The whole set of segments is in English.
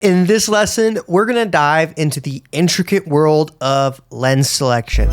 In this lesson, we're going to dive into the intricate world of lens selection.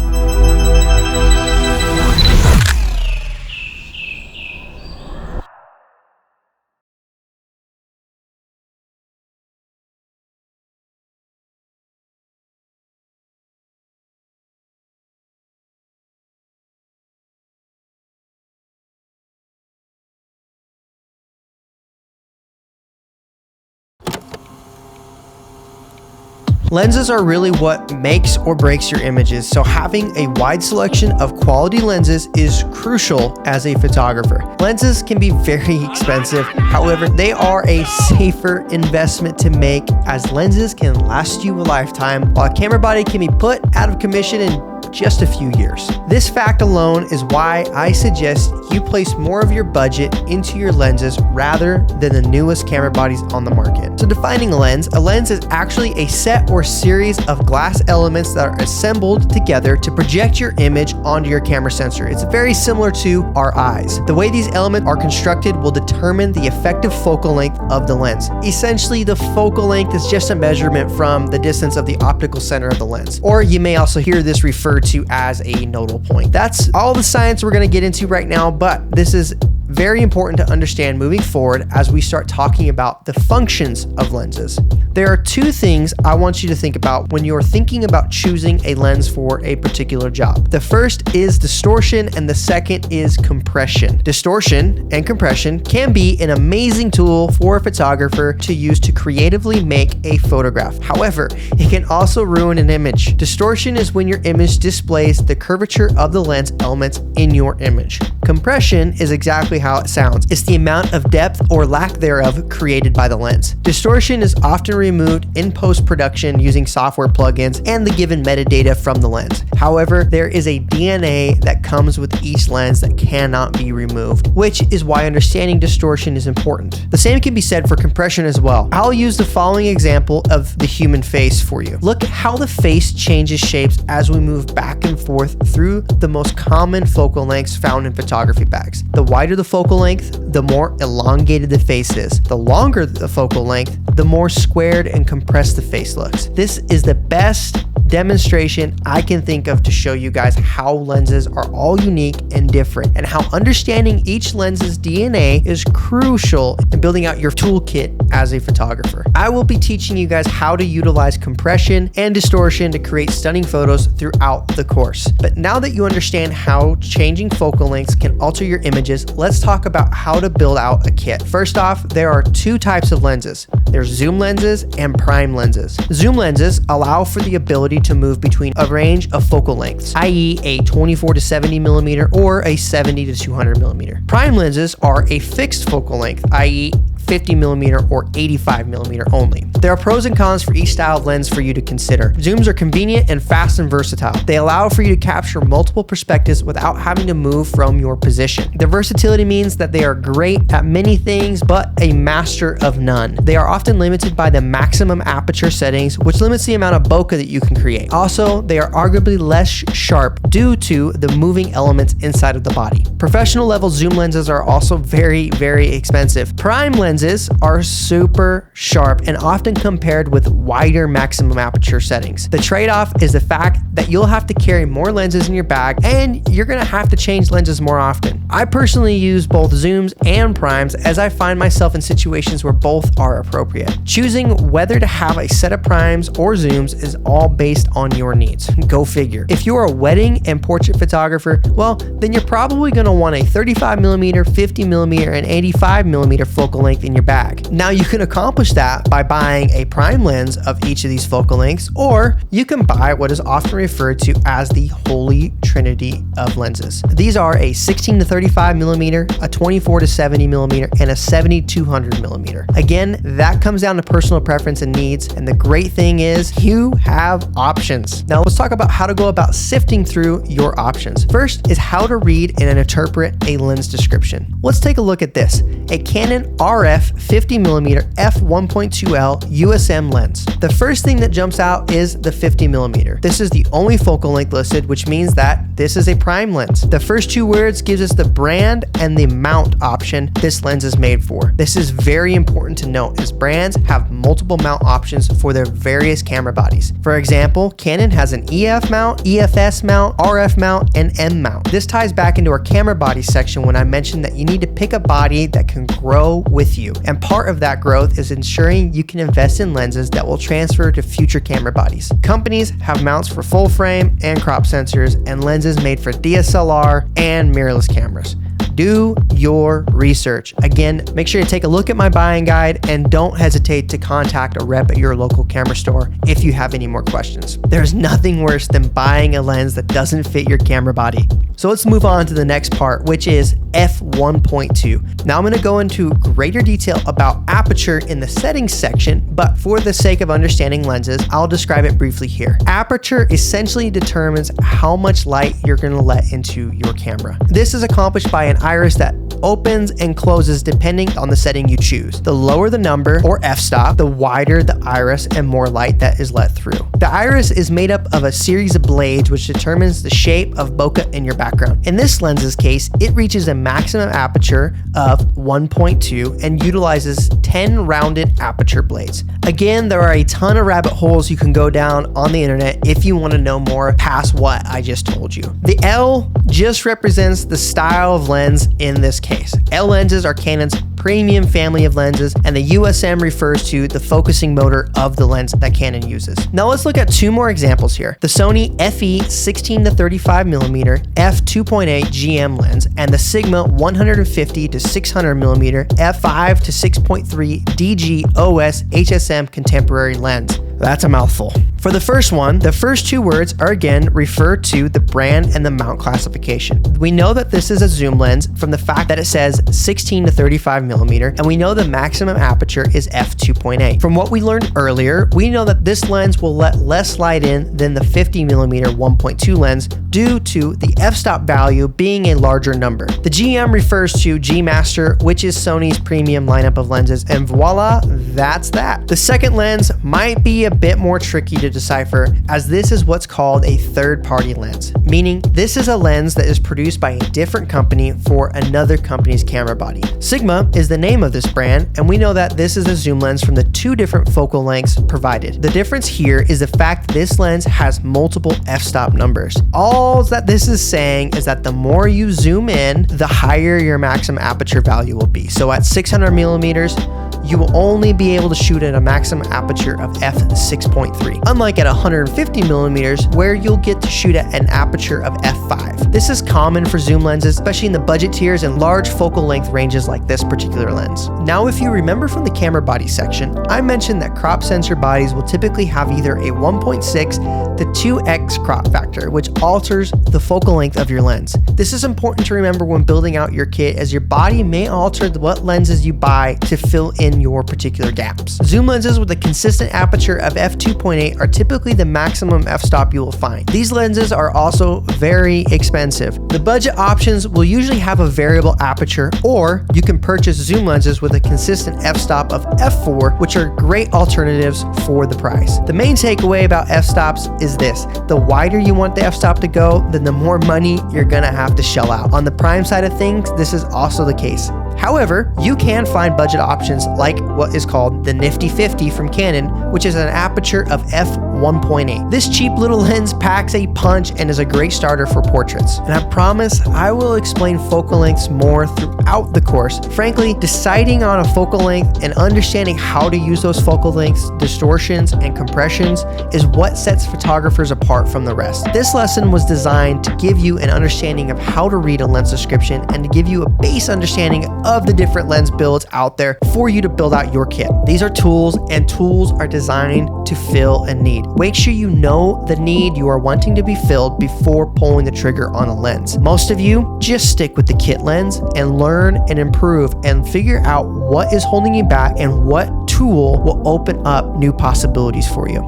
Lenses are really what makes or breaks your images, so having a wide selection of quality lenses is crucial as a photographer. Lenses can be very expensive, however, they are a safer investment to make as lenses can last you a lifetime, while a camera body can be put out of commission in just a few years. This fact alone is why I suggest you place more of your budget into your lenses rather than the newest camera bodies on the market. So defining a lens is actually a set or series of glass elements that are assembled together to project your image onto your camera sensor. It's very similar to our eyes. The way these elements are constructed will determine the effective focal length of the lens. Essentially, the focal length is just a measurement from the distance of the optical center of the lens, or you may also hear this referred to as a nodal point. That's all the science we're going to get into right now, but this is very important to understand moving forward as we start talking about the functions of lenses. There are two things I want you to think about when you're thinking about choosing a lens for a particular job. The first is distortion and the second is compression. Distortion and compression can be an amazing tool for a photographer to use to creatively make a photograph. However, it can also ruin an image. Distortion is when your image displays the curvature of the lens elements in your image. Compression is exactly how it sounds. It's the amount of depth or lack thereof created by the lens. Distortion is often removed in post-production using software plugins and the given metadata from the lens. However, there is a DNA that comes with each lens that cannot be removed, which is why understanding distortion is important. The same can be said for compression as well. I'll use the following example of the human face for you. Look how the face changes shapes as we move back and forth through the most common focal lengths found in photography bags. The wider the focal length, the more elongated the face is. The longer the focal length, the more squared and compressed the face looks. This is the best demonstration I can think of to show you guys how lenses are all unique and different, and how understanding each lens's DNA is crucial in building out your toolkit as a photographer. I will be teaching you guys how to utilize compression and distortion to create stunning photos throughout the course. But now that you understand how changing focal lengths can alter your images, let's talk about how to build out a kit. First off, there are two types of lenses. There's zoom lenses and prime lenses. Zoom lenses allow for the ability to move between a range of focal lengths, i.e. a 24 to 70 millimeter or a 70 to 200 millimeter. Prime lenses are a fixed focal length, i.e. 50 millimeter or 85 millimeter only. There are pros and cons for each style of lens for you to consider. Zooms are convenient and fast and versatile. They allow for you to capture multiple perspectives without having to move from your position. Their versatility means that they are great at many things, but a master of none. They are often limited by the maximum aperture settings, which limits the amount of bokeh that you can create. Also, they are arguably less sharp due to the moving elements inside of the body. Professional level zoom lenses are also very, very expensive. Prime lenses are super sharp and often compared with wider maximum aperture settings. The trade-off is the fact that you'll have to carry more lenses in your bag and you're gonna have to change lenses more often. I personally use both zooms and primes as I find myself in situations where both are appropriate. Choosing whether to have a set of primes or zooms is all based on your needs. Go figure. If you are a wedding and portrait photographer, well, then you're probably gonna want a 35 millimeter, 50 millimeter, and 85 millimeter focal length in your bag. Now you can accomplish that by buying a prime lens of each of these focal lengths, or you can buy what is often referred to as the holy trinity of lenses. These are a 16 to 35 millimeter, a 24 to 70 millimeter, and a 70 to 200 millimeter. Again, that comes down to personal preference and needs, and the great thing is you have options. Now let's talk about how to go about sifting through your options. First is how to read and interpret a lens description. Let's take a look at this. A Canon RF 50mm f1.2L USM lens. The first thing that jumps out is the 50mm. This is the only focal length listed, which means that this is a prime lens. The first two words gives us the brand and the mount option this lens is made for. This is very important to note, as brands have multiple mount options for their various camera bodies. For example, Canon has an EF mount, EFS mount, RF mount, and M mount. This ties back into our camera body section when I mentioned that you need to pick a body that can grow with you. And part of that growth is ensuring you can invest in lenses that will transfer to future camera bodies. Companies have mounts for full frame and crop sensors and lenses made for DSLR and mirrorless cameras. Do your research. Again, make sure you take a look at my buying guide and don't hesitate to contact a rep at your local camera store if you have any more questions. There's nothing worse than buying a lens that doesn't fit your camera body. So let's move on to the next part, which is f1.2. Now I'm going to go into greater detail about aperture in the settings section, but for the sake of understanding lenses, I'll describe it briefly here. Aperture essentially determines how much light you're going to let into your camera. This is accomplished by an iris that opens and closes depending on the setting you choose. The lower the number, or f-stop, the wider the iris and more light that is let through. The iris is made up of a series of blades which determines the shape of bokeh in your background. In this lens's case, it reaches a maximum aperture of 1.2 and utilizes 10 rounded aperture blades. Again, there are a ton of rabbit holes you can go down on the internet if you want to know more past what I just told you. The L just represents the style of lens in this case. L lenses are Canon's premium family of lenses, and the USM refers to the focusing motor of the lens that Canon uses. Now let's look at two more examples here. The Sony FE 16-35mm f2.8 GM lens and the Sigma 150-600mm f5 to 6.3 DG OS HSM contemporary lens. That's a mouthful. For the first one, the first two words are again refer to the brand and the mount classification. We know that this is a zoom lens from the fact that it says 16-35mm, and we know the maximum aperture is f2.8. From what we learned earlier, we know that this lens will let less light in than the 50mm 1.2 lens due to the f-stop value being a larger number. The GM refers to G Master, which is Sony's premium lineup of lenses, and voila, that's that. The second lens might be a bit more tricky to decipher, as this is what's called a third-party lens, meaning this is a lens that is produced by a different company for another company's camera body. Sigma is the name of this brand, and we know that this is a zoom lens from the two different focal lengths provided. The difference here is the fact this lens has multiple f-stop numbers. All that this is saying is that the more you zoom in, the higher your maximum aperture value will be. So at 600mm, you will only be able to shoot at a maximum aperture of f6.3, unlike at 150mm where you'll get to shoot at an aperture of f5. This is common for zoom lenses, especially in the budget tiers and large focal length ranges like this particular lens. Now, if you remember from the camera body section, I mentioned that crop sensor bodies will typically have either a 1.6 to 2x crop factor, which alters the focal length of your lens. This is important to remember when building out your kit, as your body may alter what lenses you buy to fill in your particular gaps. Zoom lenses with a consistent aperture of f2.8 are typically the maximum f-stop you will find. These lenses are also very expensive. The budget options will usually have a variable aperture, or you can purchase zoom lenses with a consistent f-stop of f4, which are great alternatives for the price. The main takeaway about f-stops is this: the wider you want the f-stop to go, then the more money you're gonna have to shell out. On the prime side of things, this is also the case. However, you can find budget options like what is called the Nifty 50 from Canon, which is an aperture of f1.8. This cheap little lens packs a punch and is a great starter for portraits. And I promise I will explain focal lengths more throughout the course. Frankly, deciding on a focal length and understanding how to use those focal lengths, distortions, and compressions is what sets photographers apart from the rest. This lesson was designed to give you an understanding of how to read a lens description and to give you a base understanding of the different lens builds out there for you to build out your kit. These are tools, and tools are designed to fill a need. Make sure you know the need you are wanting to be filled before pulling the trigger on a lens. Most of you just stick with the kit lens and learn and improve and figure out what is holding you back and what tool will open up new possibilities for you.